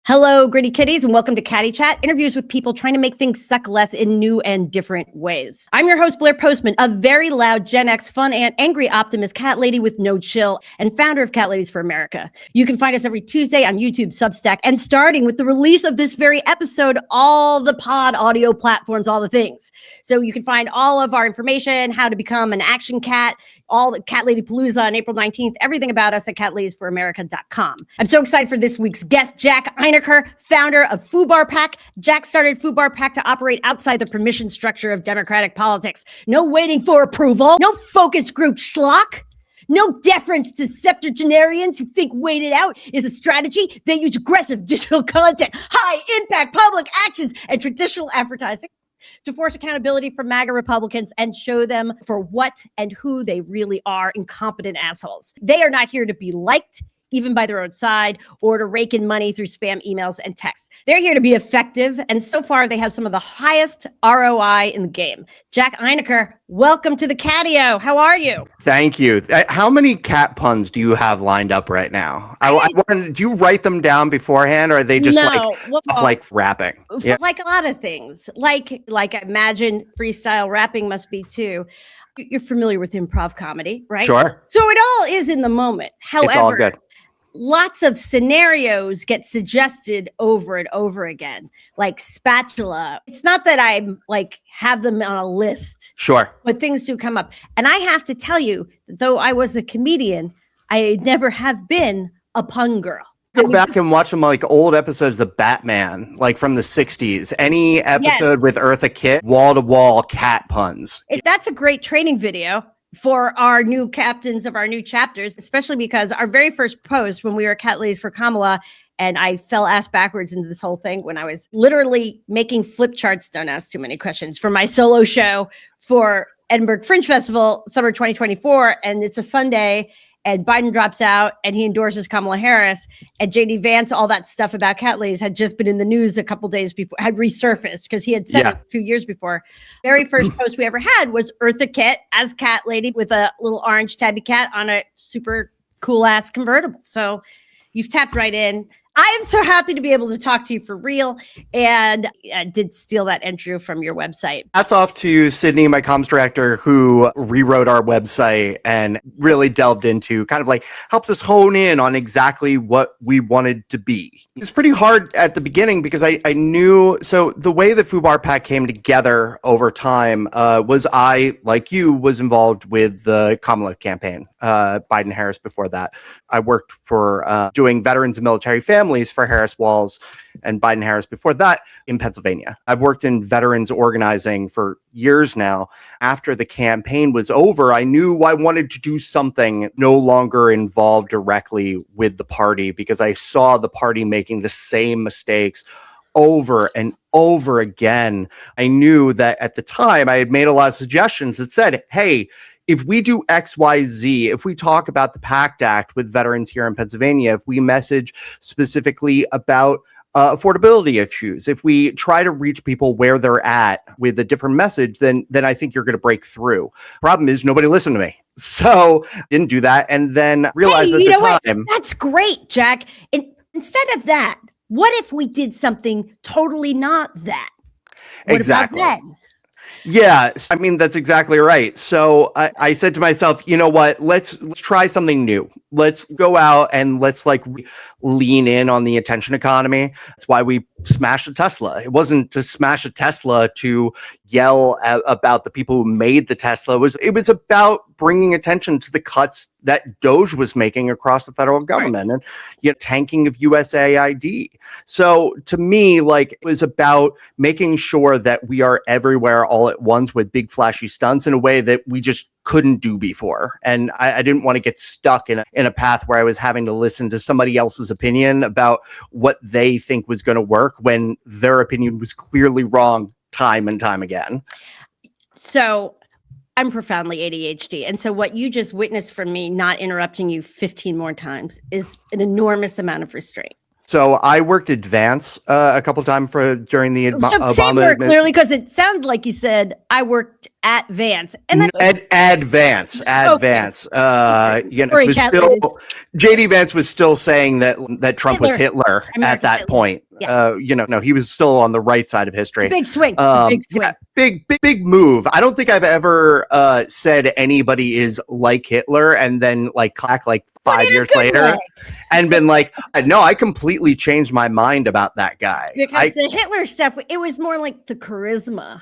Hello, Gritty Kitties, and welcome to Catty Chat, interviews with people trying to make things suck less in new and different ways. I'm your host, Blair Postman, a very loud Gen X, fun and angry optimist cat lady with no chill, and founder of Cat Ladies for America. You can find us every Tuesday on YouTube, Substack, and starting with the release of this very episode, all the pod audio platforms, all the things. So you can find all of our information, how to become an action cat, all the Cat Lady Palooza on April 19th, everything about us at catladiesforamerica.com. I'm so excited for this week's guest, Jack Inicker, founder of FUBAR PAC. Jack started FUBAR PAC to operate outside the permission structure of democratic politics. No waiting for approval, no focus group schlock, no deference to septuagenarians who think wait it out is a strategy. They use aggressive digital content, high impact public actions, and traditional advertising to force accountability from MAGA Republicans and show them for what and who they really are, incompetent assholes. They are not here to be liked, even by their own side, or to rake in money through spam emails and texts. They're here to be effective, and so far they have some of the highest ROI in the game. Jack Inicker, welcome to the catio. How are you? Thank you. How many cat puns do you have lined up right now? Do you write them down beforehand, or are they just like rapping? Yeah. Like a lot of things. Like I imagine freestyle rapping must be too. You're familiar with improv comedy, right? Sure. So it all is in the moment. However, it's all good. Lots of scenarios get suggested over and over again, like spatula. It's not that I'm like have them on a list. Sure. But things do come up. And I have to tell you, though I was a comedian, I never have been a pun girl. Go back and watch some like old episodes of Batman, like from the 60s. Any episode with Eartha Kitt, wall-to-wall cat puns. That's a great training video for our new captains of our new chapters, especially because our very first post when we were Cat Ladies for Kamala, and I fell ass backwards into this whole thing when I was literally making flip charts, don't ask too many questions, for my solo show for Edinburgh Fringe Festival, summer 2024. And it's a Sunday, and Biden drops out and he endorses Kamala Harris, and JD Vance, all that stuff about cat ladies had just been in the news a couple days before, had resurfaced because he had said it a few years before. Very first post we ever had was Eartha Kitt as cat lady with a little orange tabby cat on a super cool ass convertible. So you've tapped right in. I am so happy to be able to talk to you for real. And I did steal that entry from your website. Hats off to Sydney, my comms director, who rewrote our website and really delved into kind of like helped us hone in on exactly what we wanted to be. It's pretty hard at the beginning because I knew, so the way the FUBAR PAC came together over time was I, like you, was involved with the Kamala campaign, Biden-Harris before that. I worked for doing veterans and military families for Harris Walls and Biden-Harris before that in Pennsylvania. I've worked in veterans organizing for years now. After the campaign was over, I knew I wanted to do something no longer involved directly with the party because I saw the party making the same mistakes over and over again. I knew that at the time I had made a lot of suggestions that said, hey, if we do X, Y, Z, if we talk about the PACT Act with veterans here in Pennsylvania, if we message specifically about affordability issues, if we try to reach people where they're at with a different message, then I think you're going to break through. Problem is, nobody listened to me. So didn't do that. And then realized at the time. That's great, Jack. And instead of that, what if we did something totally not that? What exactly. about then? Yeah, I mean, that's exactly right. So I said to myself, you know what, let's try something new. Let's go out and let's like lean in on the attention economy. That's why we smashed a Tesla. It wasn't to smash a Tesla to yell about the people who made the Tesla. It was about bringing attention to the cuts that Doge was making across the federal government and tanking of USAID. So to me, like, it was about making sure that we are everywhere all at once with big flashy stunts in a way that we just couldn't do before. And I didn't want to get stuck in a path where I was having to listen to somebody else's opinion about what they think was going to work when their opinion was clearly wrong time and time again. So I'm profoundly ADHD. And so what you just witnessed from me not interrupting you 15 more times is an enormous amount of restraint. So I worked advance a couple times during the So same Obama work, clearly, because it sounded like you said I worked at Vance, and then advance. Okay. You know, Sorry, it was Cat still ladies. JD Vance was still saying that Trump was Hitler at American that Hitler. point. Yeah. You know, no, he was still on the right side of history. Big swing. It's a big swing. Yeah, big move. I don't think I've ever said anybody is like Hitler and then like clack like 5 years later and been like, no, I completely changed my mind about that guy. Because the Hitler stuff, it was more like the charisma.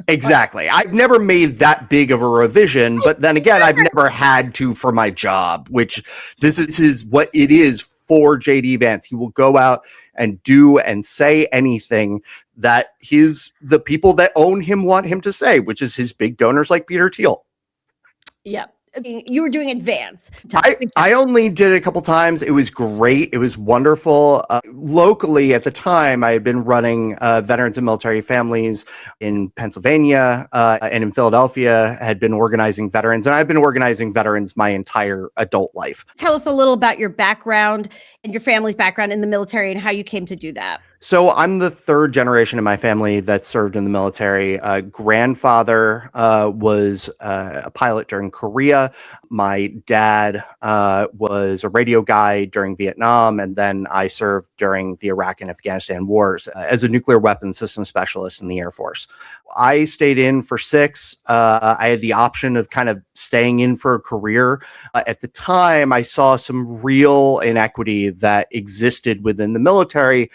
Exactly. I've never made that big of a revision, but then again, I've never had to for my job, which this is what it is for JD Vance. He will go out and do and say anything that the people that own him want him to say, which is his big donors like Peter Thiel. Yeah. I mean, you were doing advance. I only did it a couple times. It was great. It was wonderful. Locally at the time, I had been running veterans and military families in Pennsylvania and in Philadelphia, had been organizing veterans. And I've been organizing veterans my entire adult life. Tell us a little about your background and your family's background in the military and how you came to do that. So I'm the third generation in my family that served in the military. Grandfather was a pilot during Korea. My dad was a radio guy during Vietnam, and then I served during the Iraq and Afghanistan wars as a nuclear weapons system specialist in the Air Force. I stayed in for 6. I had the option of kind of staying in for a career. At the time, I saw some real inequity that existed within the military.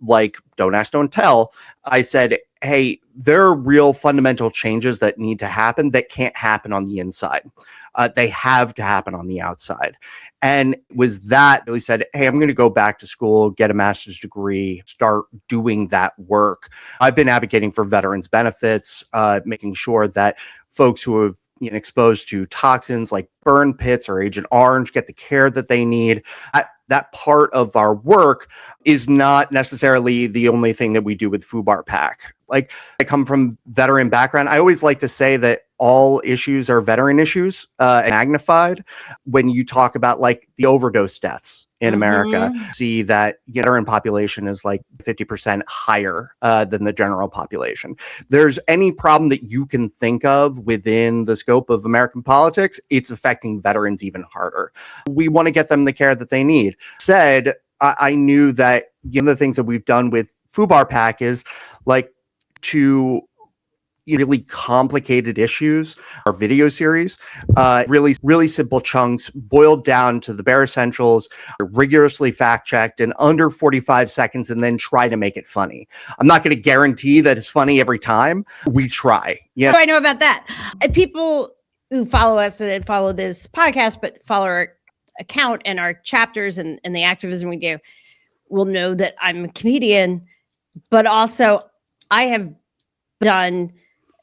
Like, don't ask, don't tell. I said, hey, there are real fundamental changes that need to happen that can't happen on the inside. They have to happen on the outside. And it was that really said, hey, I'm going to go back to school, get a master's degree, start doing that work. I've been advocating for veterans benefits, making sure that folks who have exposed to toxins like burn pits or Agent Orange get the care that they need. That part of our work is not necessarily the only thing that we do with FUBAR PAC. Like, I come from veteran background. I always like to say that all issues are veteran issues, magnified. When you talk about like the overdose deaths in America, see that veteran population is like 50% higher than the general population. There's any problem that you can think of within the scope of American politics, it's affecting veterans even harder. We want to get them the care that they need. Said, I knew that the things that we've done with FUBAR PAC is like to really complicated issues. Our video series, really simple chunks, boiled down to the bare essentials, rigorously fact-checked in under 45 seconds, and then try to make it funny. I'm not going to guarantee that it's funny every time. We try. Yeah. I know about that. People who follow us and follow this podcast, but follow our account and our chapters and the activism we do, will know that I'm a comedian, but also I have done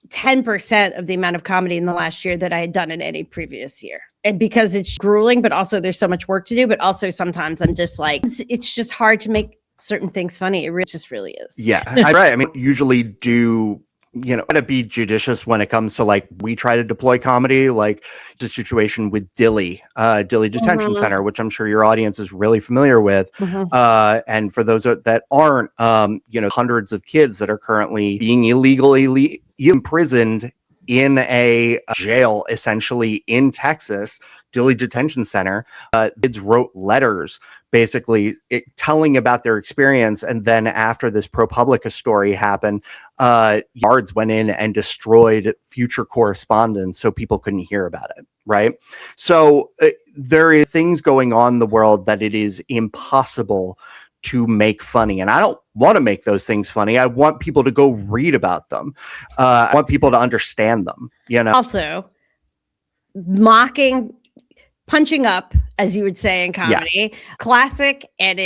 10% of the amount of comedy in the last year that I had done in any previous year. And because it's grueling, but also there's so much work to do, but also sometimes I'm just like, it's just hard to make certain things funny. It just really is. Yeah, right. I mean, usually do, kind of be judicious when it comes to like, we try to deploy comedy, like the situation with Dilley Detention Center, which I'm sure your audience is really familiar with. And for those that aren't, hundreds of kids that are currently being illegally imprisoned in a jail, essentially in Texas, Dilley Detention Center. Kids wrote letters, basically telling about their experience. And then after this ProPublica story happened, guards went in and destroyed future correspondence so people couldn't hear about it. Right. So there are things going on in the world that it is impossible to make funny. And I don't want to make those things funny. I want people to go read about them. I want people to understand them, Also, mocking, punching up, as you would say in comedy, classic, and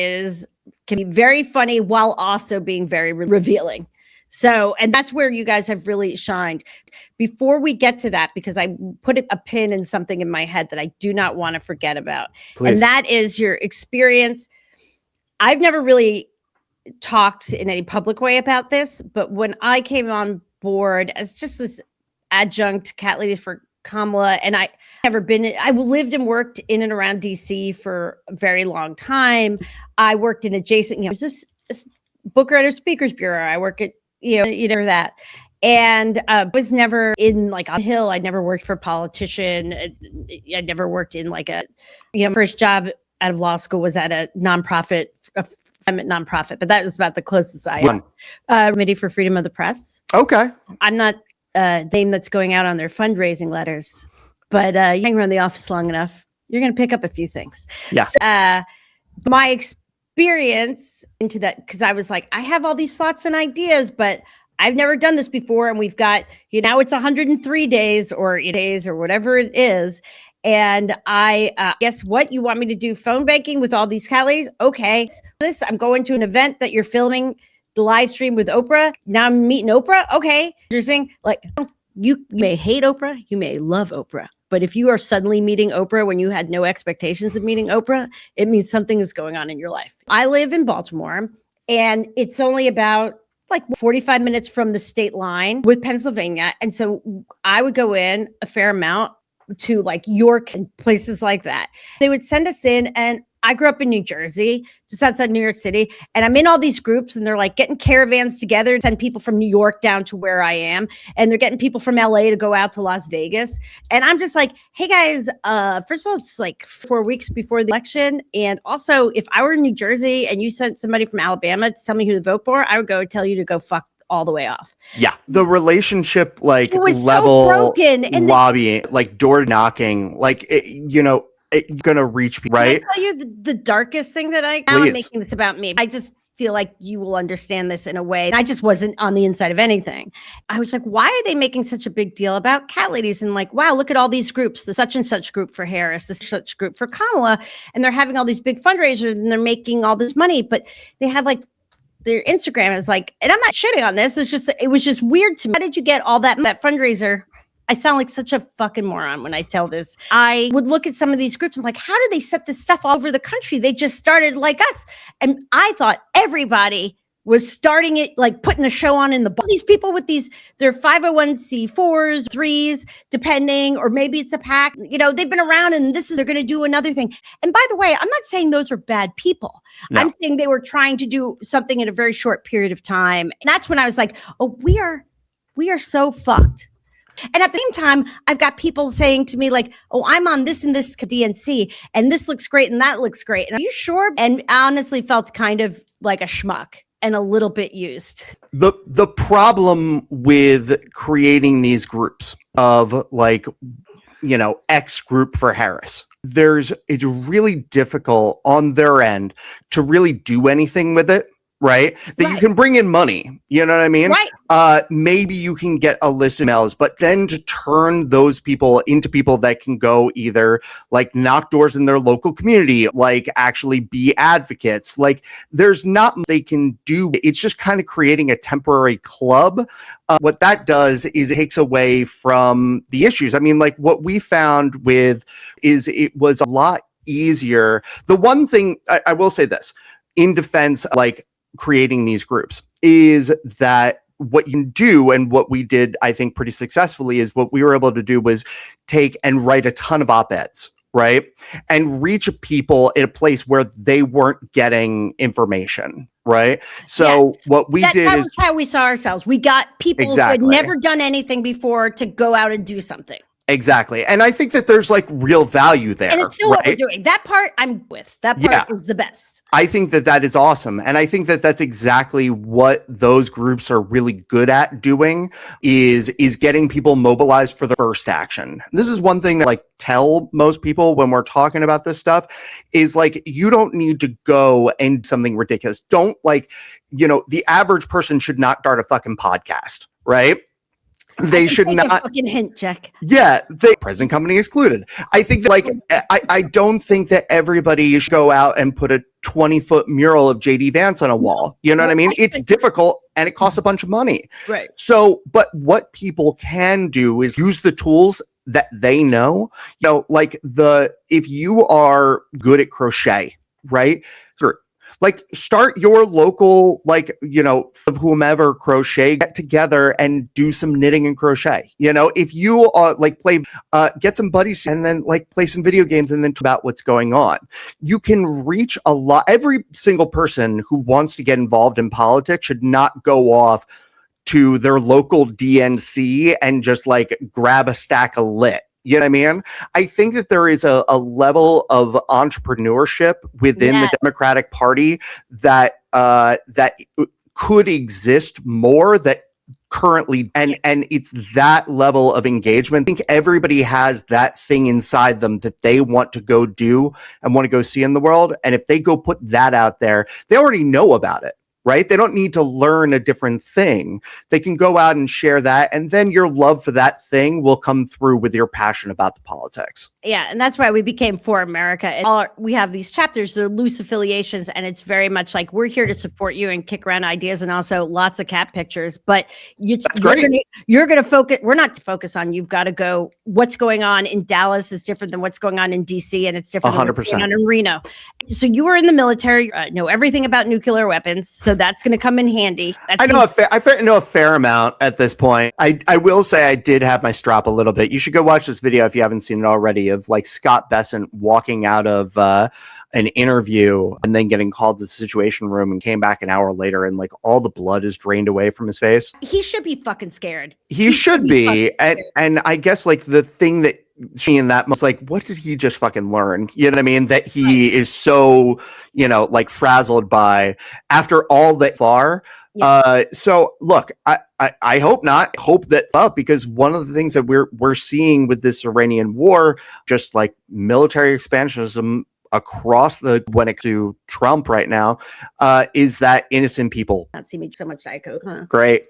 can be very funny while also being very revealing. So, and that's where you guys have really shined. Before we get to that, because I put a pin in something in my head that I do not want to forget about. Please. And that is your experience. I've never really talked in any public way about this, but when I came on board as just this adjunct cat lady for Kamala, and I lived and worked in and around DC for a very long time. I worked in adjacent, this book writer speakers bureau. I work at, that. And was never in like on the Hill. I never worked for a politician. I never worked in like a, first job out of law school was at a nonprofit, but that was about the closest I am. Committee for Freedom of the Press. Okay. I'm not the name that's going out on their fundraising letters, but you hang around the office long enough, you're going to pick up a few things. Yeah. So, my experience into that, because I was like, I have all these thoughts and ideas, but I've never done this before. And we've got, it's 103 days or whatever it is. And I guess what you want me to do? Phone banking with all these cat ladies? Okay. I'm going to an event that you're filming the live stream with Oprah. Now I'm meeting Oprah. Okay. You're saying like, you may hate Oprah. You may love Oprah. But if you are suddenly meeting Oprah when you had no expectations of meeting Oprah, it means something is going on in your life. I live in Baltimore, and it's only about like 45 minutes from the state line with Pennsylvania. And so I would go in a fair amount to like York and places like that. They would send us in, and I grew up in New Jersey, just outside New York City. And I'm in all these groups, and they're like getting caravans together to send people from New York down to where I am. And they're getting people from LA to go out to Las Vegas. And I'm just like, hey guys, first of all, it's like 4 weeks before the election. And also, if I were in New Jersey and you sent somebody from Alabama to tell me who to vote for, I would go tell you to go fuck all the way off. Yeah. The relationship, like level so broken. And lobbying, like door knocking, like, it's going to reach people, right? Can I tell you the darkest thing that I'm making this about me. I just feel like you will understand this in a way. I just wasn't on the inside of anything. I was like, why are they making such a big deal about cat ladies? And like, wow, look at all these groups, the such and such group for Harris, the such group for Kamala. And they're having all these big fundraisers and they're making all this money, but they have like, their Instagram is like, and I'm not shitting on this. It was just weird to me. How did you get all that fundraiser? I sound like such a fucking moron when I tell this. I would look at some of these groups. I'm like, how do they set this stuff all over the country? They just started like us. And I thought everybody was starting it, like putting a show on in the bar. These people with their 501c4s, 3s, depending, or maybe it's a PAC, they've been around and they're going to do another thing. And by the way, I'm not saying those are bad people. No. I'm saying they were trying to do something in a very short period of time. And that's when I was like, oh, we are so fucked. And at the same time, I've got people saying to me like, oh, I'm on this and this DNC and this looks great and that looks great. And are you sure? And I honestly felt kind of like a schmuck and a little bit used. The problem with creating these groups of like, X group for Harris, it's really difficult on their end to really do anything with it. Right? That you can bring in money. You know what I mean? Right. Maybe you can get a list of emails, but then to turn those people into people that can go either like knock doors in their local community, like actually be advocates, like there's not much they can do. It's just kind of creating a temporary club. What that does is it takes away from the issues. I mean, like what we found it was a lot easier. The one thing I will say this in defense, like, creating these groups is that what you do and what we did, I think pretty successfully is what we were able to do was take and write a ton of op-eds, right? And reach people in a place where they weren't getting information, right? So what we did that was how we saw ourselves. We got people who had never done anything before to go out and do something. Exactly. And I think that there's like real value there. And it's still what we're doing. That part I'm with. That part is the best. I think that is awesome. And I think that that's exactly what those groups are really good at doing is getting people mobilized for the first action. This is one thing that I tell most people when we're talking about this stuff is like, you don't need to go and do something ridiculous. Don't the average person should not start a fucking podcast, right? They should not fucking hint, Jack. Yeah, present company excluded. I think that, I don't think that everybody should go out and put a 20-foot mural of JD Vance on a wall. You know what I mean? It's difficult and it costs a bunch of money. Right. So, but what people can do is use the tools that they know. Like if you are good at crochet, right? Like, start your local, like, of whomever crochet, get together and do some knitting and crochet. If you get some buddies and then like play some video games and then talk about what's going on. You can reach a lot. Every single person who wants to get involved in politics should not go off to their local DNC and just like grab a stack of lit. You know what I mean? I think that there is a level of entrepreneurship within the Democratic Party that could exist more that currently, and it's that level of engagement. I think everybody has that thing inside them that they want to go do and want to go see in the world. And if they go put that out there, they already know about it. Right? They don't need to learn a different thing. They can go out and share that. And then your love for that thing will come through with your passion about the politics. Yeah. And that's why we became For America. And we have these chapters, they're loose affiliations. And it's very much like, we're here to support you and kick around ideas and also lots of cat pictures. But you're going to focus. We're not to focus on, you've got to go, what's going on in Dallas is different than what's going on in DC. And it's different 100%. than what's going on in Reno. So you were in the military, know everything about nuclear weapons. So that's going to come in handy. I know a fair amount at this point. I will say I did have my strap a little bit. You should go watch this video if you haven't seen it already of like Scott Bessent walking out of an interview and then getting called to the Situation Room and came back an hour later and like all the blood is drained away from his face. He should be fucking scared. He should be. And I guess like the thing that she in that was like, what did he just fucking learn? You know what I mean? That he is so, like frazzled by after all that far. Yeah. So look, I hope not. I hope that because one of the things that we're seeing with this Iranian war, just like military expansionism across when it to Trump right now, is that innocent people. Not see me so much Diet Coke, huh? Great.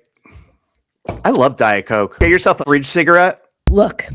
I love Diet Coke. Get yourself a fridge cigarette. Look.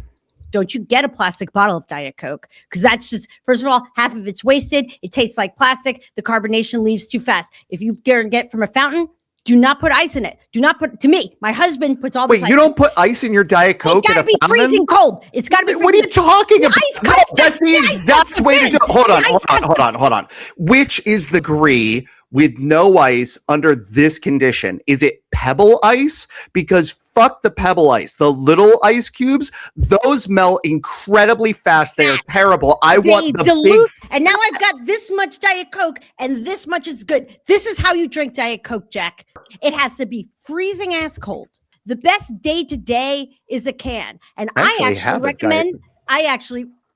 Don't you get a plastic bottle of Diet Coke, because that's just, first of all, half of it's wasted. It tastes like plastic. The carbonation leaves too fast. If you get from a fountain, do not put ice in it. Do not put, to me, my husband puts all the Wait, you don't put ice in your Diet Coke? It's got to be freezing cold. It's got to be freezing. What are you talking about? Ice cold. That's the exact way to do it. Hold on. Which is the degree with no ice under this condition? Is it pebble ice? Because fuck the pebble ice. The little ice cubes, those melt incredibly fast. They are terrible. I want the dilute, big... And now I've got this much Diet Coke and this much is good. This is how you drink Diet Coke, Jack. It has to be freezing ass cold. The best day to day is a can. And I actually recommend,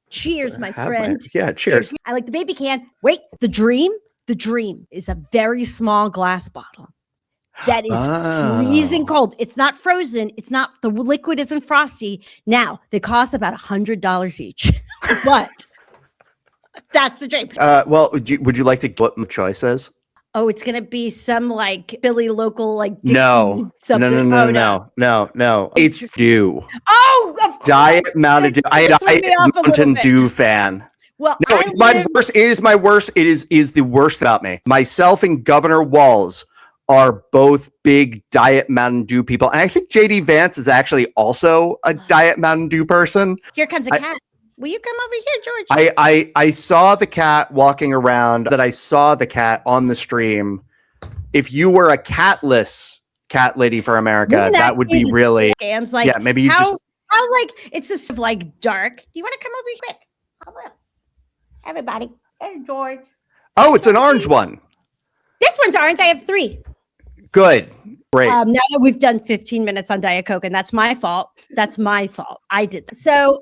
cheers, my friend. Yeah, cheers. I like the baby can. Wait, the dream is a very small glass bottle that is freezing cold. It's not frozen. It's not, the liquid isn't frosty. Now, they cost about $100 each, but that's the dream. Well, would you like to get what my choice is? Oh, it's going to be some like Philly local, like Dixie No. It's Dew. Oh, of course. Diet Mountain Dew. I am a Mountain Dew fan. Well, no, it's my worst. It is my worst. It is the worst about me. Myself and Governor Walz are both big Diet Mountain Dew people. And I think JD Vance is actually also a Diet Mountain Dew person. Here comes a cat. Will you come over here, George? I saw the cat walking around, that I saw the cat on the stream. If you were a catless cat lady for America, that would be really... Scams. Like, yeah, maybe you how like, it's just like dark. Do you want to come over here quick? Everybody. There's George. Oh, it's an orange one. This one's orange. I have 3. Good. Great. Now that we've done 15 minutes on Diet Coke, and that's my fault. I did that. So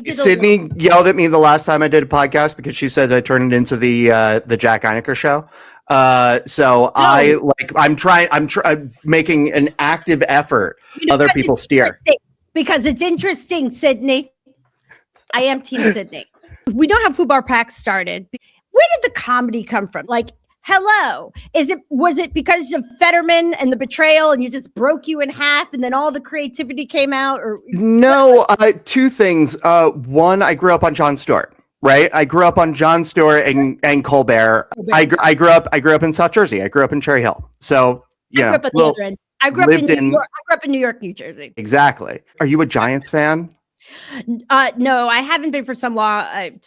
Sydney yelled at me the last time I did a podcast because she says I turned it into the Jack Inicker show. So no. I'm making an active effort. Other people steer. Because it's interesting, Sydney. I am Team Sydney. We know how FUBAR PAC started. Where did the comedy come from? Like, hello, was it because of Fetterman and the betrayal and you just broke you in half and then all the creativity came out? Or no, 2 things. One, I grew up on Jon Stewart, right? I grew up on Jon Stewart and Colbert. I grew up in South Jersey. I grew up in Cherry Hill. So I grew up on the other end. I grew up in New York. I grew up in New York, New Jersey. Exactly. Are you a Giants fan? No, I haven't been for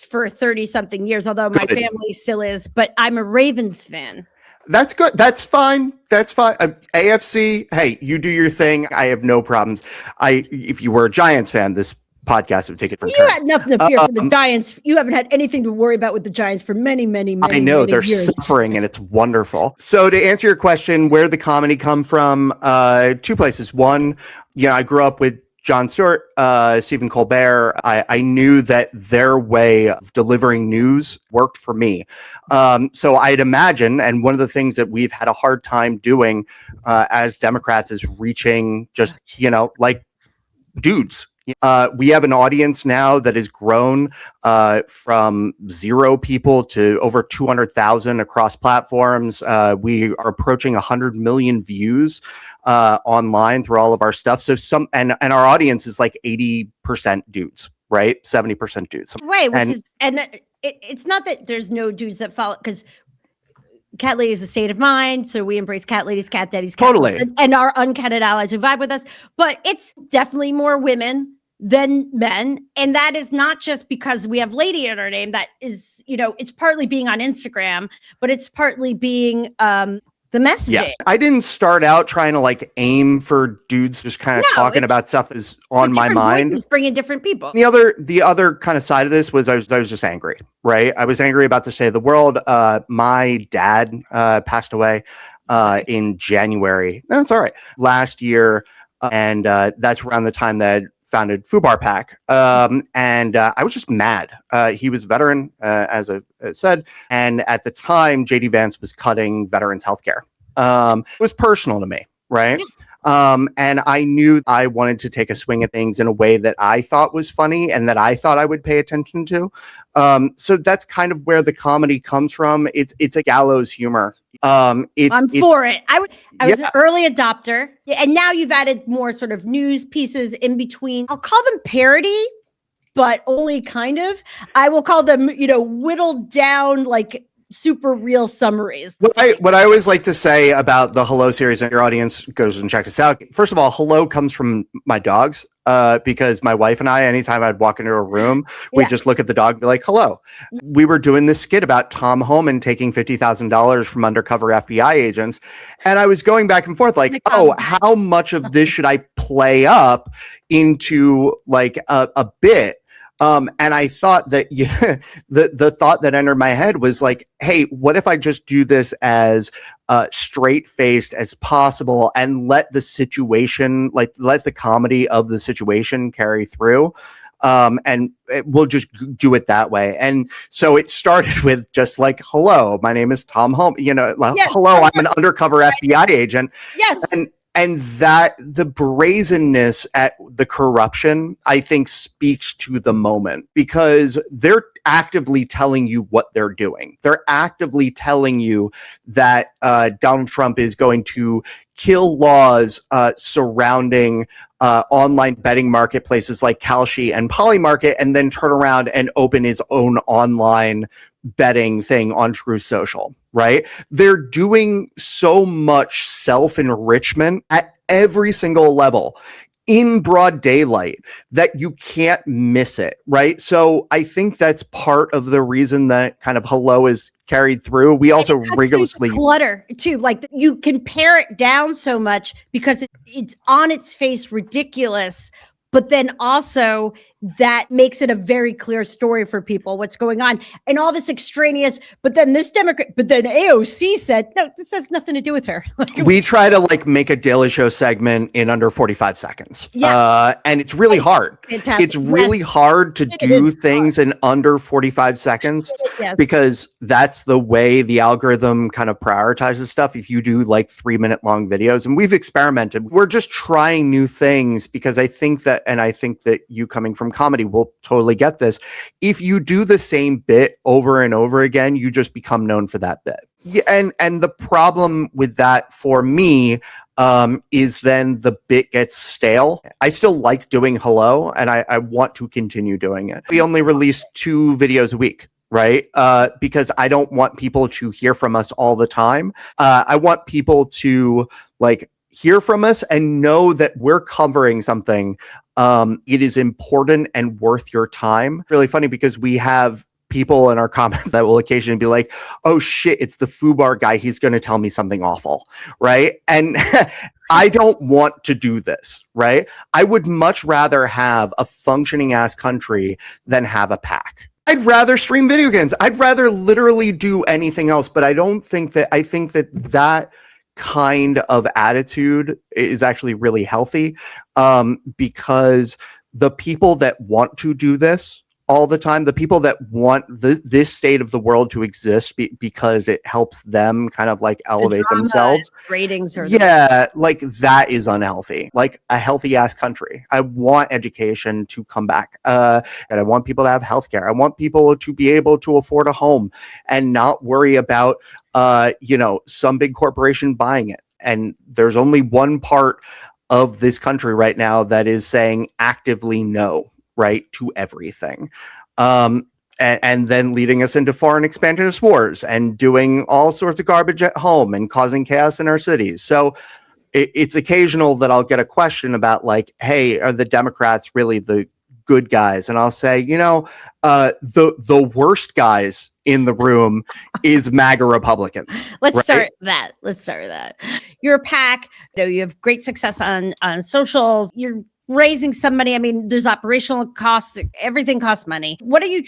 for 30 something years, although my family still is, but I'm a Ravens fan. That's good. That's fine. That's fine. AFC, hey, you do your thing. I have no problems. If you were a Giants fan, this podcast would take it from You had nothing to fear for the Giants. You haven't had anything to worry about with the Giants for many, many, many, I know many they're years. suffering and it's wonderful. So to answer your question, where the comedy come from, two places. One, I grew up with Jon Stewart, Stephen Colbert. I knew that their way of delivering news worked for me. So I'd imagine, and one of the things that we've had a hard time doing as Democrats is reaching just, like dudes. We have an audience now that has grown from 0 people to over 200,000 across platforms. We are approaching 100 million views online through all of our stuff. So and our audience is like 80% dudes, right? 70% dudes. Right, it's not that there's no dudes that follow, because Cat Lady is a state of mind, so we embrace cat ladies, cat daddies, totally, and our uncatted allies who vibe with us. But it's definitely more women than men, and that is not just because we have lady in our name. That is, it's partly being on Instagram, but it's partly being the messaging. Yeah, I didn't start out trying to aim for dudes just kind of talking about stuff is on my mind. Bringing different people. The other kind of side of this was I was just angry, right? I was angry about the state of the world. My dad passed away in January. No, it's all right. Last year, and that's around the time that I founded FUBAR PAC. And I was just mad. He was a veteran, as I said. And at the time, JD Vance was cutting veterans healthcare. It was personal to me, right? And I knew I wanted to take a swing at things in a way that I thought was funny and that I thought I would pay attention to. So that's kind of where the comedy comes from. It's a gallows humor. I'm for it. I was an early adopter, and now you've added more sort of news pieces in between. I'll call them parody, but only kind of. I will call them, whittled down, super real summaries. What I always like to say about the Hello series, and your audience goes and check us out. First of all, hello comes from my dogs, because my wife and I, anytime I'd walk into a room, we'd just look at the dog and be like, hello. We were doing this skit about Tom Homan taking $50,000 from undercover FBI agents. And I was going back and forth how much of this should I play up into a bit? And I thought that the thought that entered my head was hey, what if I just do this as straight-faced as possible and let the situation, let the comedy of the situation carry through, and we'll just do it that way. And so it started with just hello, my name is Tom Holm. Hello, I'm an undercover FBI agent. Yes. And that the brazenness at the corruption, I think, speaks to the moment, because they're actively telling you what they're doing. They're actively telling you that Donald Trump is going to kill laws surrounding online betting marketplaces like Kalshi and Polymarket, and then turn around and open his own online betting thing on True Social, right? They're doing so much self-enrichment at every single level in broad daylight that you can't miss it, right? So I think that's part of the reason that kind of Hello is carried through. We also rigorously clutter too. You can pare it down so much because it's on its face ridiculous, but then also that makes it a very clear story for people what's going on, and all this extraneous. But then this Democrat, but then AOC said, no, this has nothing to do with her. We try to make a Daily Show segment in under 45 seconds. And it's really hard. Fantastic. It's really hard to do things in under 45 seconds because that's the way the algorithm kind of prioritizes stuff. If you do 3-minute long videos, and we've experimented, we're just trying new things, because I think that you coming from comedy will totally get this. If you do the same bit over and over again, you just become known for that bit. Yeah, and the problem with that for me is then the bit gets stale. I still like doing Hello, and I want to continue doing it. We only release 2 videos a week, right? Because I don't want people to hear from us all the time. I want people to hear from us and know that we're covering something. It is important and worth your time. Really funny, because we have people in our comments that will occasionally be like, oh shit, it's the FUBAR guy. He's going to tell me something awful. Right. And I don't want to do this. Right. I would much rather have a functioning ass country than have a PAC. I'd rather stream video games. I'd rather literally do anything else. But I think that kind of attitude is actually really healthy, because the people that want to do this all the time, the people that want this state of the world to exist because it helps them kind of like elevate themselves, ratings, or like that is unhealthy. Like a healthy ass country, I want education to come back, and I want people to have healthcare. I want people to be able to afford a home and not worry about some big corporation buying it. And there's only one part of this country right now that is saying actively no, right, to everything. And then leading us into foreign expansionist wars and doing all sorts of garbage at home and causing chaos in our cities. So it's occasional that I'll get a question about like, hey, are the Democrats really the good guys? And I'll say, the worst guys in the room is MAGA Republicans. Let's start with that. You're a PAC, you have great success on socials. You're raising some money. I mean, there's operational costs. Everything costs money. What are you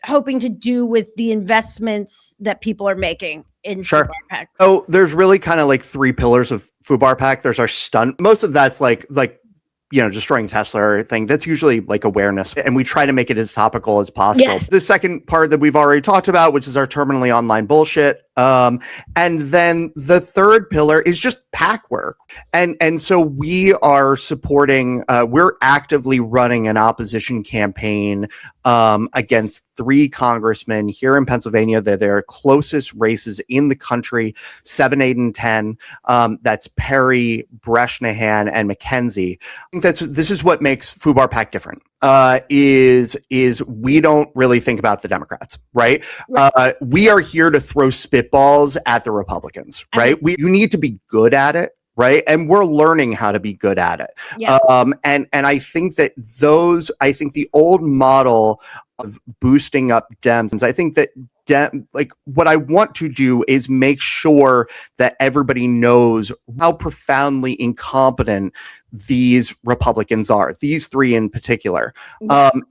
hoping to do with the investments that people are making in FUBAR PAC? Oh, there's really kind of like three pillars of FUBAR PAC. There's our stunt. Most of that's like destroying Tesla or anything. That's usually like awareness. And we try to make it as topical as possible. Yes. The second part that we've already talked about, which is our terminally online bullshit. And then the third pillar is just PAC work. And so we are supporting, we're actively running an opposition campaign against 3 congressmen here in Pennsylvania. They're their closest races in the country, 7, 8, and 10. That's Perry, Bresnahan, and McKenzie. I think this is what makes FUBAR PAC different. Is we don't really think about the Democrats, right? We are here to throw spitballs at the Republicans, right? You need to be good at it, right? And we're learning how to be good at it. Yeah. And I think that the old model of boosting up Dems, I think that what I want to do is make sure that everybody knows how profoundly incompetent these Republicans are, these 3 in particular,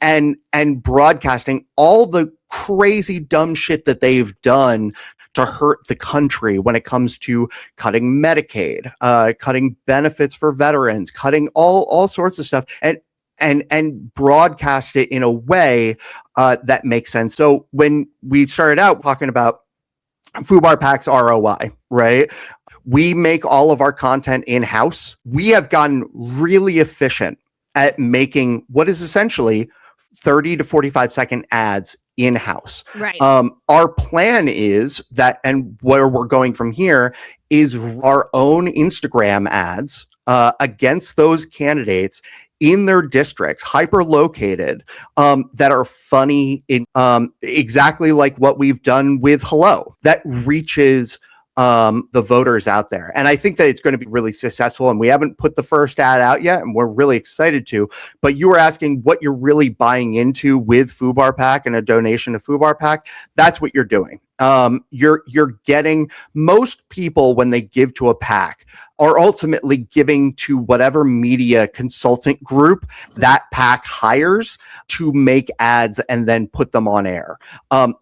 and broadcasting all the crazy dumb shit that they've done to hurt the country when it comes to cutting Medicaid, cutting benefits for veterans, cutting all sorts of stuff, and broadcast it in a way that makes sense. So when we started out talking about FUBAR PAC's ROI, right? We make all of our content in-house. We have gotten really efficient at making what is essentially 30 to 45-second ads in-house. Right. Our plan is that, and where we're going from here, is our own Instagram ads against those candidates in their districts, hyper-located, that are funny, in exactly like what we've done with Hello, that reaches the voters out there. And I think that it's going to be really successful. And we haven't put the first ad out yet, and we're really excited to. But you were asking what you're really buying into with FUBAR PAC and a donation to FUBAR PAC. That's what you're doing. You're getting, most people when they give to a PAC are ultimately giving to whatever media consultant group that PAC hires to make ads and then put them on air.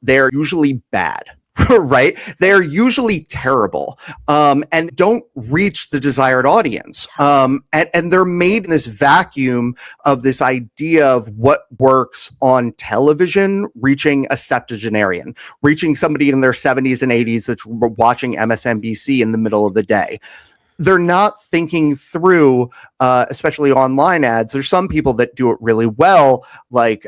They're usually bad. Right? They're usually terrible, and don't reach the desired audience. And they're made in this vacuum of this idea of what works on television, reaching a septuagenarian, reaching somebody in their 70s and 80s that's watching MSNBC in the middle of the day. They're not thinking through, especially online ads. There's some people that do it really well, like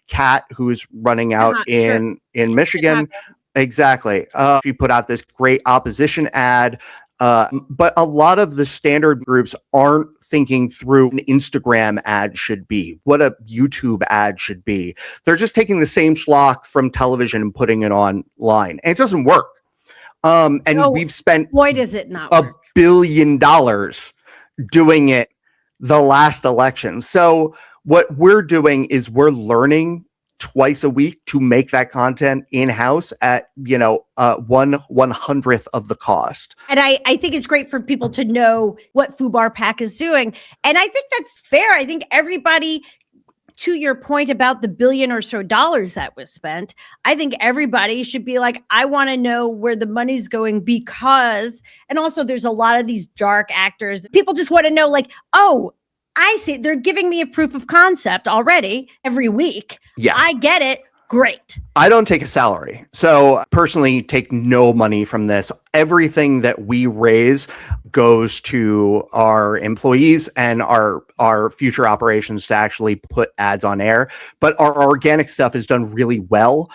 Kat, who's running out in Michigan. Exactly. She put out this great opposition ad, but a lot of the standard groups aren't thinking through an Instagram ad should be, what a YouTube ad should be. They're just taking the same schlock from television and putting it online, and it doesn't work. We've spent why does it not $1 billion doing it the last election. So what we're doing is we're learning twice a week to make that content in-house at, 1/100th of the cost. And I think it's great for people to know what FUBAR PAC is doing. And I think that's fair. I think everybody, to your point about the $1 billion or so that was spent, I think everybody should be like, I want to know where the money's going, because, and also there's a lot of these dark actors. People just want to know, like, oh, I see they're giving me a proof of concept already every week. Yeah, I get it. Great. I don't take a salary. So personally take no money from this. Everything that we raise goes to our employees and our future operations to actually put ads on air. But our organic stuff is done really well.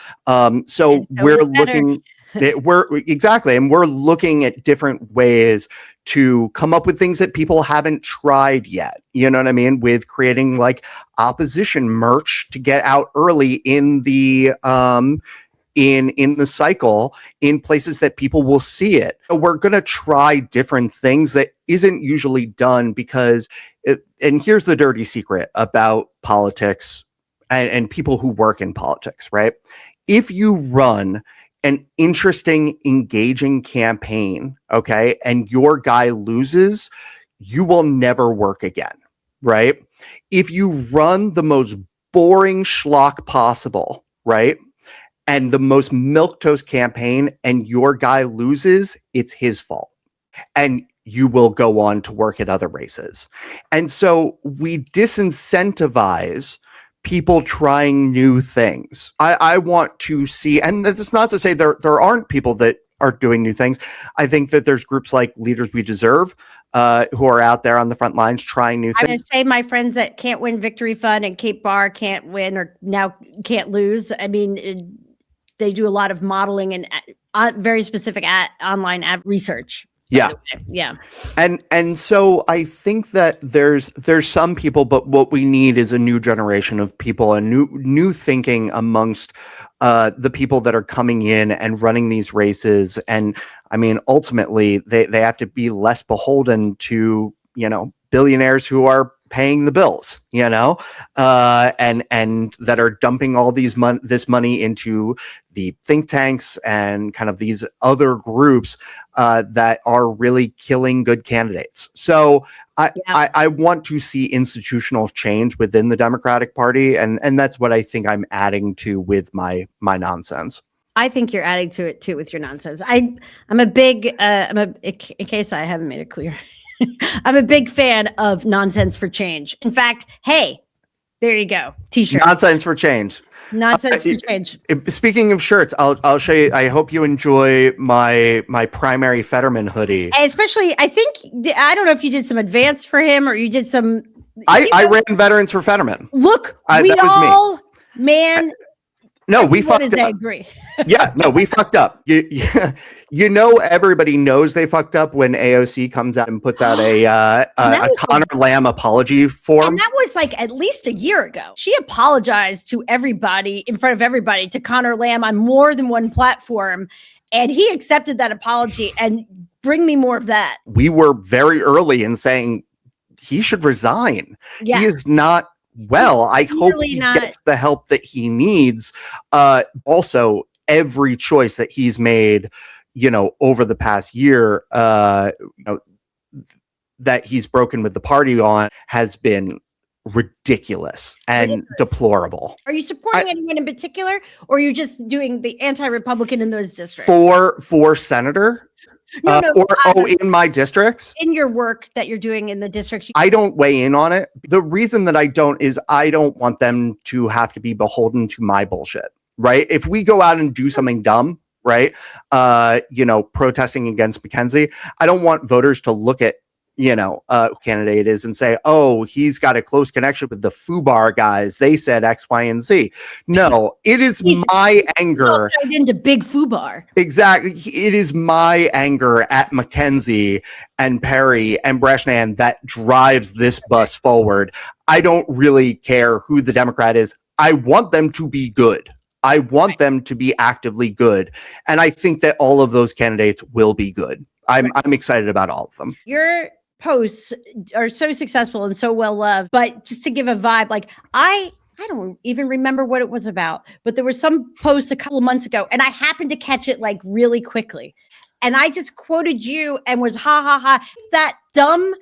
So we're looking and we're looking at different ways to come up with things that people haven't tried yet. You know what I mean? With creating like opposition merch to get out early in the in the cycle in places that people will see it. So we're going to try different things that isn't usually done because and here's the dirty secret about politics and people who work in politics, right? If you run an interesting, engaging campaign, okay, and your guy loses, you will never work again, right? If you run the most boring schlock possible, right, and the most milquetoast campaign and your guy loses, it's his fault. And you will go on to work at other races. And so we disincentivize people trying new things. I want to see, and that's not to say there aren't people that are doing new things. I think that there's groups like Leaders We Deserve who are out there on the front lines trying new things. I'm going to say my friends at Can't Win Victory Fund and Cape Bar can't win or now can't lose. I mean, they do a lot of modeling and very specific online ad research. Yeah. Yeah. And so I think that there's some people, but what we need is a new generation of people, a new thinking amongst the people that are coming in and running these races. And I mean, ultimately they have to be less beholden to, billionaires who are paying the bills, and that are dumping all this money into the think tanks and kind of these other groups that are really killing good candidates. So I want to see institutional change within the Democratic Party, and that's what I think I'm adding to with my nonsense. I think you're adding to it too with your nonsense. I'm a big in case I haven't made it clear. I'm a big fan of nonsense for change. In fact, hey, there you go. T-shirt. Nonsense for change. Nonsense for change. Speaking of shirts, I'll show you. I hope you enjoy my primary Fetterman hoodie. And especially, I don't know if you did some advance for him or you did some. I ran veterans for Fetterman. Look, that was me. Man. No, we fucked up. Angry. Yeah, no, we fucked up. Everybody knows they fucked up when AOC comes out and puts out a Connor Lamb apology form. And that was like at least a year ago. She apologized to everybody in front of everybody to Connor Lamb on more than one platform. And he accepted that apology, and bring me more of that. We were very early in saying he should resign. Yeah. He is not well. I hope he gets the help that he needs. Also, every choice that he's made, over the past year, that he's broken with the party on has been ridiculous and deplorable. Are you supporting anyone in particular, or are you just doing the anti-Republican in those districts? For senator? In my districts? In your work that you're doing in the districts? I don't weigh in on it. The reason that I don't is I don't want them to have to be beholden to my bullshit, right? If we go out and do something dumb, right? Protesting against Mackenzie, I don't want voters to look at candidate is and say, oh, he's got a close connection with the FUBAR guys. They said X, Y, and Z. No, it is my anger. Tied into big FUBAR. Exactly. It is my anger at Mackenzie and Perry and Breshnan that drives this bus forward. I don't really care who the Democrat is. I want them to be good. I want them to be actively good. And I think that all of those candidates will be good. I'm excited about all of them. Your posts are so successful and so well loved, but just to give a vibe, like I I don't even remember what it was about, but there was some post a couple of months ago and I happened to catch it like really quickly. And I just quoted you and was ha ha ha. That dumb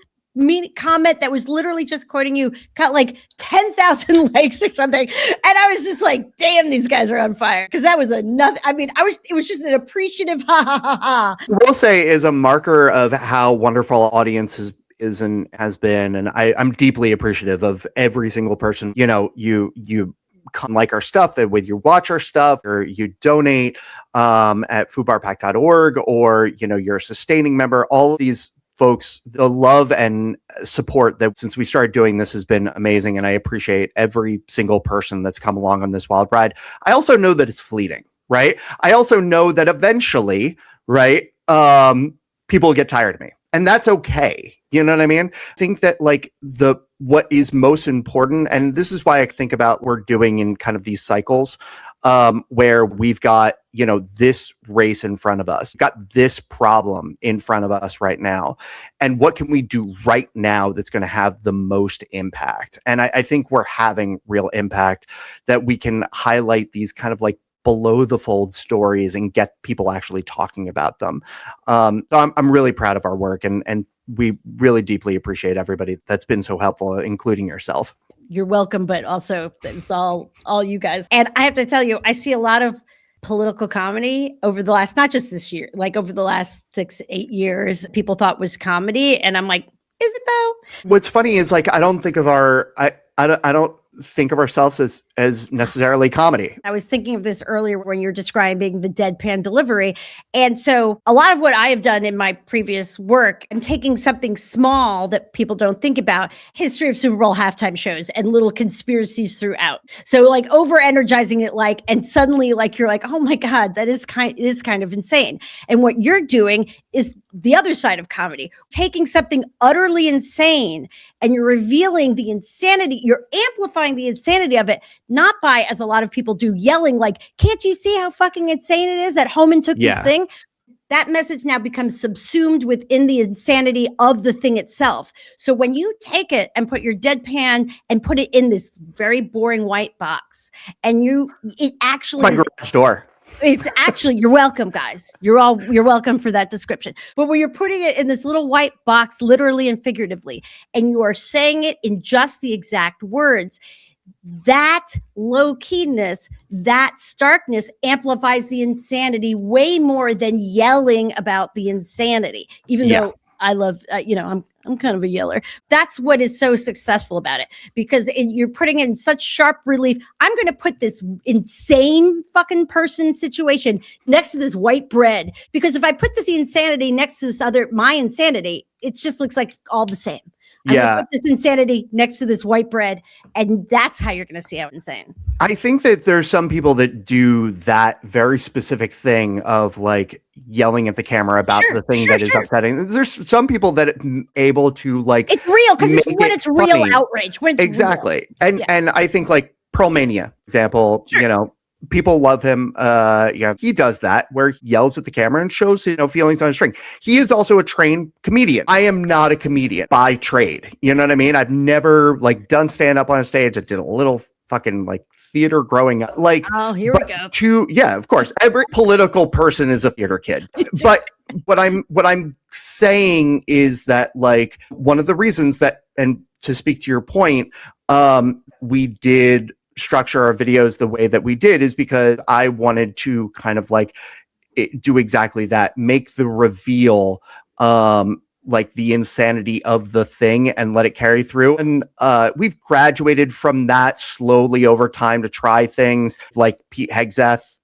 comment that was literally just quoting you got like 10,000 likes or something. And I was just like, damn, these guys are on fire. Cause that was another, I mean, it was just an appreciative ha ha ha ha. We'll say is a marker of how wonderful audiences is and has been, and I'm deeply appreciative of every single person. You come like our stuff, and with you watch our stuff, or you donate at FUBARPAC.org, or you're a sustaining member. All of these folks, the love and support that since we started doing this has been amazing, and I appreciate every single person that's come along on this wild ride. I also know that it's fleeting, right? I also know that eventually, right, people get tired of me, and that's okay. You know what I mean? I think that like what is most important, and this is why I think about we're doing in kind of these cycles, where we've got, this race in front of us, got this problem in front of us right now. And what can we do right now that's going to have the most impact? And I think we're having real impact, that we can highlight these kind of like below the fold stories and get people actually talking about them. So I'm really proud of our work, and we really deeply appreciate everybody that's been so helpful, including yourself. You're welcome, but also it's all you guys. And I have to tell you, I see a lot of political comedy over the last, not just this year, like over the last 6-8 years, people thought was comedy. And I'm like, is it though? What's funny is like, I don't think of I don't think of ourselves as necessarily comedy. I was thinking of this earlier when you're describing the deadpan delivery. And so a lot of what I have done in my previous work, I'm taking something small that people don't think about, history of Super Bowl halftime shows and little conspiracies throughout. So like over energizing it, like, and suddenly like, you're like, oh my God, it is kind of insane. And what you're doing is the other side of comedy, taking something utterly insane and you're revealing the insanity, you're amplifying the insanity of it, not by, as a lot of people do, yelling like, can't you see how fucking insane it is that Homan took this thing? That message now becomes subsumed within the insanity of the thing itself. So when you take it and put your deadpan and put it in this very boring white box, and it actually my garage door. It's actually, you're welcome, guys. You're welcome for that description. But when you're putting it in this little white box, literally and figuratively, and you are saying it in just the exact words, that low-keyness, that starkness amplifies the insanity way more than yelling about the insanity. Even though I love, I'm kind of a yeller. That's what is so successful about it, because you're putting it in such sharp relief. I'm going to put this insane fucking person situation next to this white bread, because if I put this insanity next to my insanity, it just looks like all the same. I'm going to put this insanity next to this white bread, and that's how you're going to see how insane. I think that there's some people that do that very specific thing of like yelling at the camera about the thing that is upsetting. There's some people that are able to like, it's real because it's real outrage. When it's exactly. Real. And I think like Pearlmania example, people love him. He does that where he yells at the camera and shows, feelings on a string. He is also a trained comedian. I am not a comedian by trade. You know what I mean? I've never like done stand up on a stage. I did a little fucking like theater growing up. Like, oh, here we go. Of course, every political person is a theater kid. But what I'm saying is that like one of the reasons that, and to speak to your point, we did structure our videos the way that we did is because I wanted to kind of like do exactly that, make the reveal like the insanity of the thing and let it carry through. And we've graduated from that slowly over time to try things like Pete Hegseth,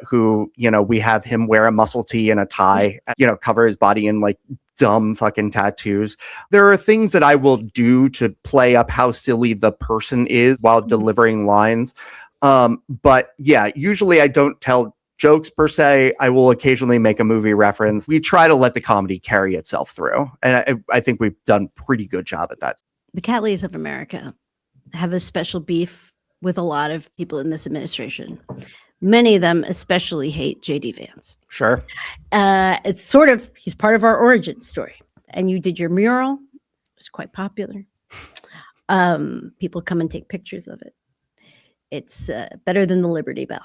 who, we have him wear a muscle tee and a tie, cover his body in like dumb fucking tattoos. There are things that I will do to play up how silly the person is while delivering lines. But yeah, usually I don't tell jokes per se. I will occasionally make a movie reference. We try to let the comedy carry itself through. And I think we've done a pretty good job at that. The cat ladies of America have a special beef with a lot of people in this administration. Many of them especially hate J.D. Vance. Sure. It's sort of, he's part of our origin story. And you did your mural. It was quite popular. People come and take pictures of it. It's better than the Liberty Bell.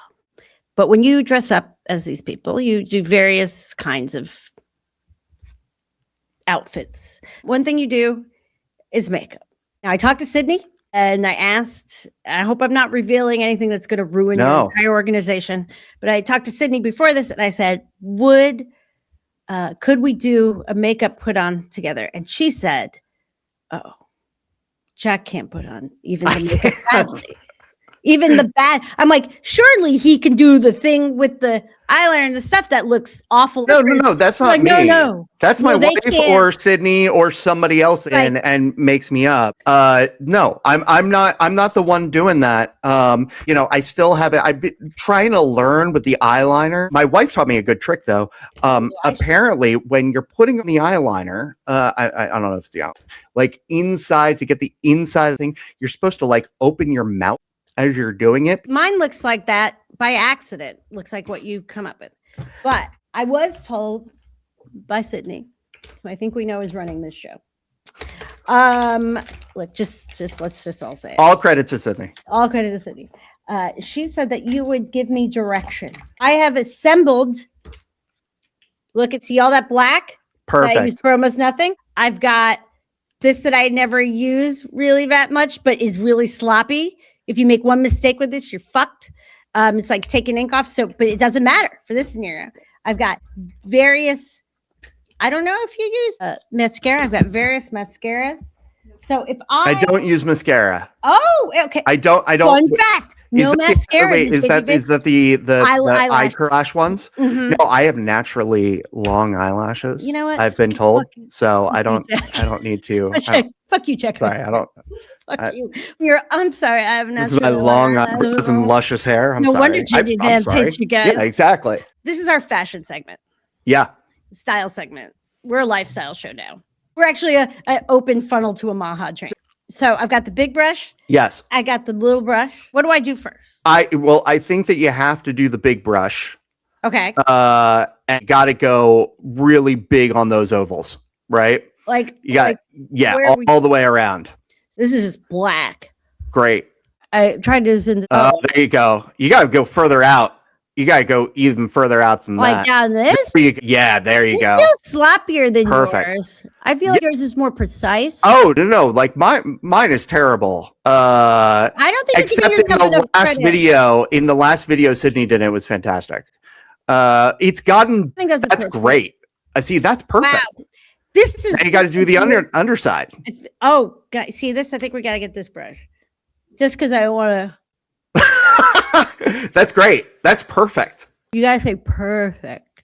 But when you dress up as these people, you do various kinds of outfits. One thing you do is makeup. Now, I talked to Sydney and I asked, I hope I'm not revealing anything that's going to ruin your entire organization, but I talked to Sydney before this and I said, could we do a makeup put on together? And she said, oh, Jack can't put on even the makeup badly. Even the bad. I'm like, surely he can do the thing with the eyeliner and the stuff that looks awful. No, that's not like, me. No. That's my wife or Sydney or somebody else in and makes me up. No, I'm not the one doing that. I still haven't. I've been trying to learn with the eyeliner. My wife taught me a good trick though. Apparently, when you're putting on the eyeliner, I don't know if it's the out, like inside to get the inside of the thing, you're supposed to like open your mouth as you're doing it. Mine looks like that by accident. Looks like what you come up with. But I was told by Sydney, who I think we know is running this show. Look, let's just all say it. All credit to Sydney. All credit to Sydney. She said that you would give me direction. I have assembled. Look, see all that black? Perfect. That I use for almost nothing. I've got this that I never use really that much, but is really sloppy. If you make one mistake with this, you're fucked. It's like taking ink off. But it doesn't matter for this scenario. I've got various, I don't know if you use mascara. I've got various mascaras. So if I don't use mascara. Oh, okay. I don't. Fun fact. No mascara. Wait, is that the eyelash ones? Mm-hmm. No, I have naturally long eyelashes. You know what? I've been told. So I don't need to. Fuck you, Jack. Sorry, I don't. Fuck you. I'm sorry. I have naturally my long eyebrows and luscious hair. I'm no sorry. wonder Judy Vance hates you guys. Yeah, exactly. This is our fashion segment. Yeah. Style segment. We're a lifestyle show now. We're actually an open funnel to a Maha train. So I've got the big brush. Yes. I got the little brush. What do I do first? I think that you have to do the big brush. Okay. And got to go really big on those ovals, right? Like you got all the way around. So this is just black. Great. I tried to do this. There you go. You got to go further out. You got to go even further out than that. Like down this? There you go. Feels sloppier than yours. I feel like yours is more precise. Oh, no. Like mine is terrible. I don't think except in the last video Sydney did, it was fantastic. It's gotten, that's great. I see. That's perfect. Wow. This is. Now you got to do the underside. Oh, God. See this? I think we got to get this brush. Just because I don't want to. That's great. That's perfect. You gotta say perfect.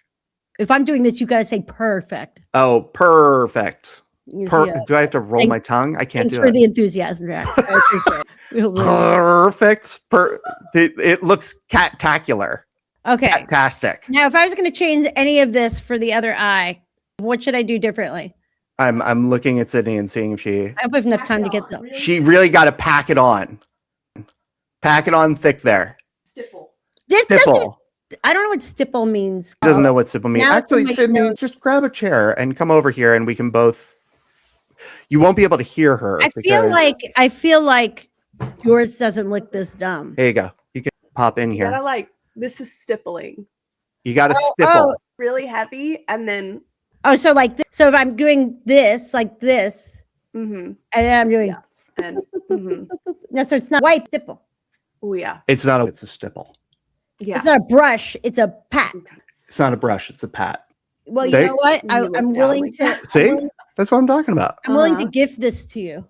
If I'm doing this, you gotta say perfect. Oh, perfect. Do I have to roll my tongue? I can't do it. Thanks for the enthusiasm, Jack. I appreciate it. Perfect. It looks cat-tacular. Okay. Fantastic. Now, if I was going to change any of this for the other eye, what should I do differently? I'm looking at Sydney and seeing if she. I hope I have enough time to get them. She really got to pack it on. Pack it on thick there. Stipple. I don't know what stipple means. She doesn't know what stipple means. Actually, Sydney, just grab a chair and come over here and we can both. You won't be able to hear her. I feel like yours doesn't look this dumb. Here you go. You can pop in here. This is stippling. You got to stipple. Really heavy and then. Oh, so like this. So if I'm doing this, like this, and then I'm doing. Yeah. And, no, so it's not white stipple. Oh, yeah. It's not it's a stipple. Yeah. It's not a brush. It's a pat. It's not a brush. It's a pat. Well, you know what? I'm willing to. See? That's what I'm talking about. I'm willing to gift this to you.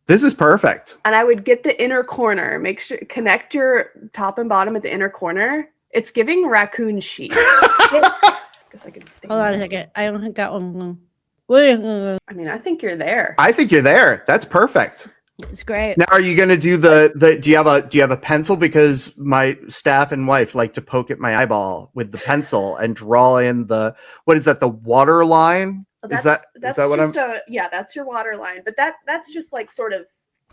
This is perfect. And I would get the inner corner. Make sure connect your top and bottom at the inner corner. It's giving raccoon sheet. Guess I can stay. Hold on a second. I don't got one. I mean, I think you're there. I think you're there. That's perfect. It's great. Now, are you going to do the? Do you have a pencil? Because my staff and wife like to poke at my eyeball with the pencil and draw in the. What is that? The water line? That's what I'm? That's your water line. But that's just like sort of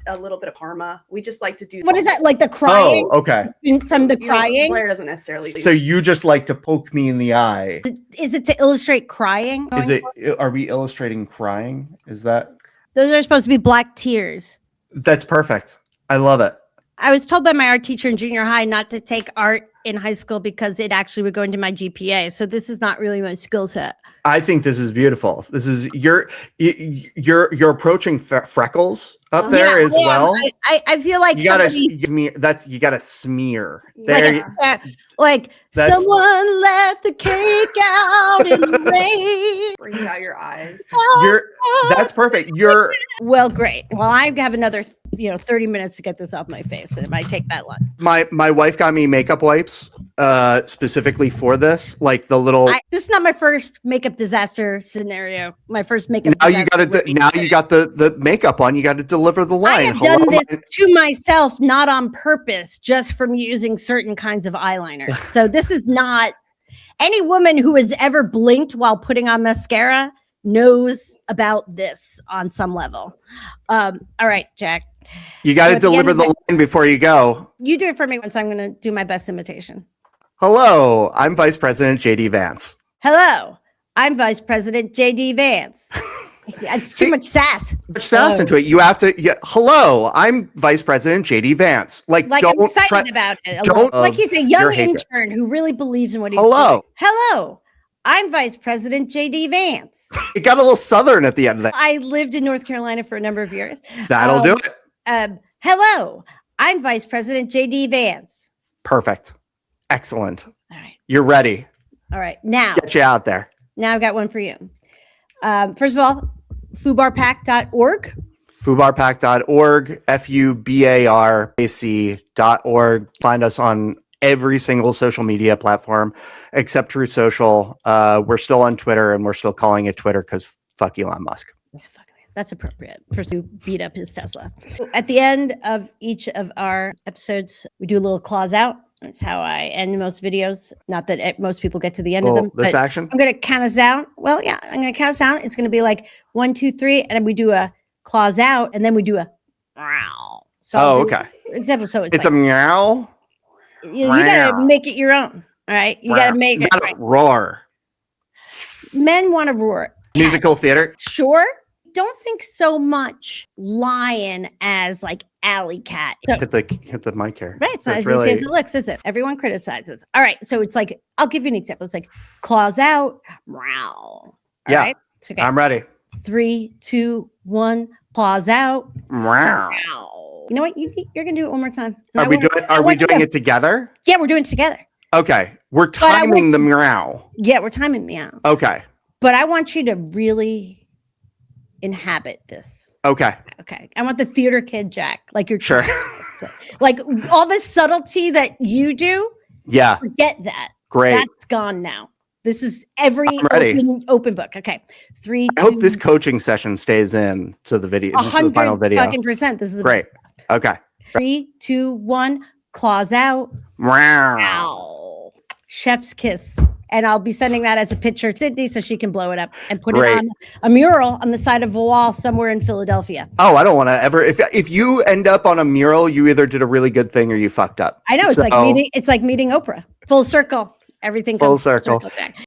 a little bit of karma. We just like to do. What is that? Like the crying? Oh, okay. From the crying. Blair doesn't necessarily. So you just like to poke me in the eye. Is it to illustrate crying? Are we illustrating crying? Is that? Those are supposed to be black tears. That's perfect. I love it. I was told by my art teacher in junior high not to take art in high school because it actually would go into my GPA. So this is not really my skill set. I think this is beautiful. This is you're approaching freckles up there as well. I feel like You gotta smear. Like someone left the cake out in the rain. Brings out your eyes. That's perfect. Well, great. Well, I have another 30 minutes to get this off my face, and it might take that long. My wife got me makeup wipes specifically for this, like the little. This is not my first makeup disaster scenario. My first makeup. Now you got the makeup on. You got to deliver the line. I have done this to myself, not on purpose, just from using certain kinds of eyeliner. So this is not any woman who has ever blinked while putting on mascara knows about this on some level. All right, Jack. You got to deliver the line before you go. You do it for me once. I'm going to do my best imitation. Hello, I'm Vice President J.D. Vance. Hello, I'm Vice President J.D. Vance. It's too much sass. Much sass into it. You have to. Hello, I'm Vice President J.D. Vance. Like I'm excited about it. Like he's a young intern who really believes in what he's doing. Hello, I'm Vice President J.D. Vance. It got a little southern at the end of that. I lived in North Carolina for a number of years. That'll do it. Hello, I'm Vice President J.D. Vance. Perfect. Excellent. All right. You're ready. All right. Now. Get you out there. Now I've got one for you. First of all, FUBARPAC.org. FUBARPAC.org. FUBARPAC.org. Find us on every single social media platform except True Social. We're still on Twitter, and we're still calling it Twitter because fuck Elon Musk. Yeah, fuck it. That's appropriate for to beat up his Tesla. At the end of each of our episodes, we do a little clause out. That's how I end most videos. Not that most people get to the end of them. This action? I'm going to count us out. Well, yeah, I'm going to count us out. It's going to be like 1, 2, 3, and then we do a clause out, and then we do a meow. So okay. Example. So it's a meow. You got to make it your own. All right, you got to make it. Right. Roar. Men want to roar. Musical theater. Sure. Don't think so much lion as like alley cat. So, hit the mic here. Right. It's not as easy as it looks, is it? Everyone criticizes. All right. So it's like, I'll give you an example. It's like claws out. Meow. Yeah. Right? Okay. I'm ready. 3, 2, 1. Claws out. Meow. You know what? You're going to do it one more time. Are we doing it together? Yeah, we're doing it together. Okay. We're timing the meow. Yeah, we're timing meow. Okay. But I want you to really inhabit this. Okay. I want the theater kid Jack. Like you're sure. Like all the subtlety that you do. Yeah. Forget that. Great. That's gone now. This is every open book. Okay. 3. I hope this coaching session stays in to the video. This is the final video. 100%. This is the great. Best. Okay. 3, 2, 1. Claws out. Meow. Chef's kiss. And I'll be sending that as a picture to Sydney so she can blow it up and put it on a mural on the side of a wall somewhere in Philadelphia. Oh, I don't want to ever. If you end up on a mural, you either did a really good thing or you fucked up. I know. It's like meeting Oprah. Full circle. Everything full comes circle. Back.